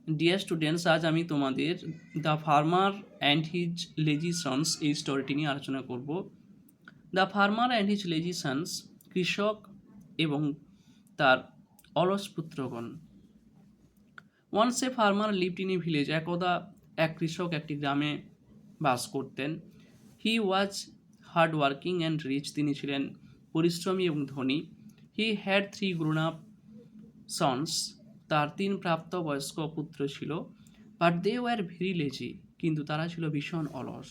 Dear students, আজ আমি তোমাদের the farmer and his lazy sons এই স্টোরিটি নিয়ে আলোচনা করব। The farmer and his lazy sons, কৃষক এবং তার অলস পুত্রগণ। Once a farmer lived in a village, একদা এক কৃষক একটি গ্রামে বাস করতেন। He was hard working and rich, তিনি ছিলেন পরিশ্রমী এবং ধনী। He had 3 grown up sons, তার 3 প্রাপ্তবয়স্ক পুত্র ছিল। But they were very lazy, কিন্তু তারা ছিল ভীষণ অলস।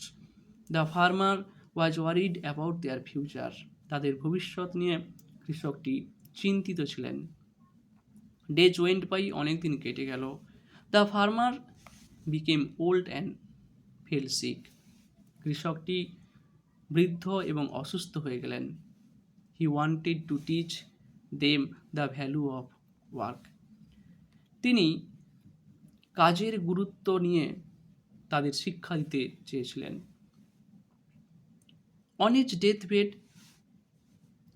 The farmer was worried about their future, তাদের ভবিষ্যৎ নিয়ে কৃষকটি চিন্তিত ছিলেন। ডেজ ওয়েন্ট বাই, অনেক দিন কেটে গেল। The farmer became old and fell sick, কৃষকটি বৃদ্ধ এবং অসুস্থ হয়ে গেলেন। He wanted to teach them the value of work, তিনি কাজের গুরুত্ব নিয়ে তাদের শিক্ষা দিতে চেয়েছিলেন। On his death bed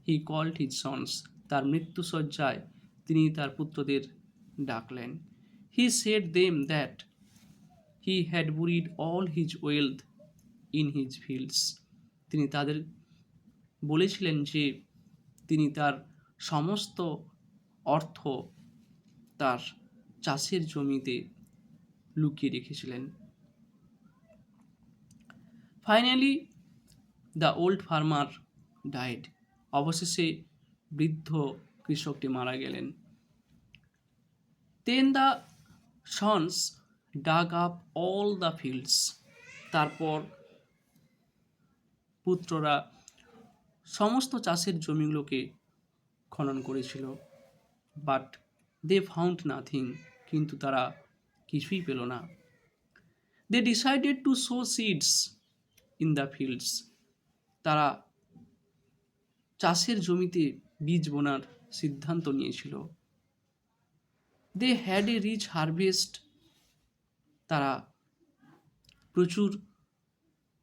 he called his sons, তার মৃত্যুশয্যায় তিনি তার পুত্রদের ডাকলেন। He said them that he had buried all his wealth in his fields, তিনি তাদের বলেছিলেন যে তিনি তার সমস্ত অর্থ তার চাষের জমিতে লুকিয়ে রেখেছিলেন। Finally the old farmer died, অবশেষে বৃদ্ধ কৃষকটি মারা গেলেন। Then the sons dug up all the fields, তারপর পুত্ররা সমস্ত চাষের জমিগুলোকে খনন করেছিল। বাট দে ফাউন্ড নাথিং, কিন্তু তারা কিছুই পেল না। They decided to sow seeds in the fields, তারা চাষের জমিতে বীজ বোনার সিদ্ধান্ত নিয়েছিল। They had a rich harvest, তারা প্রচুর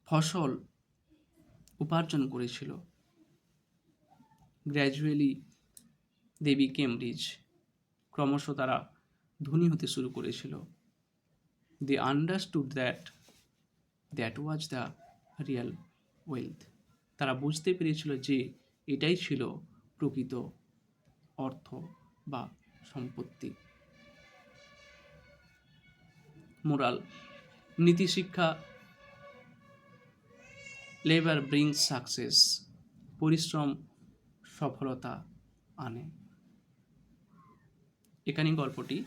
ফসল উপার্জন করেছিল। গ্র্যাজুয়ালি দে বিকেম রিচ, ক্রমশ তারা ধনী হতে শুরু করেছিল। They understood that was the real wealth, তারা বুঝতে পেরেছিল যে এটাই ছিল প্রকৃত অর্থ বা সম্পত্তি। মোরাল, নীতিশিক্ষা, লেবার ব্রিংস সাকসেস, পরিশ্রম সফলতা আনে। এখানেই গল্পটি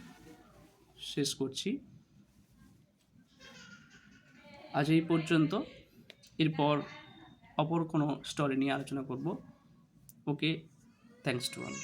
শেষ করছি। আজ এই পর্যন্ত, এরপর অপর কোনো স্টোরি নিয়ে আলোচনা করব। ওকে, থ্যাংকস টু অল।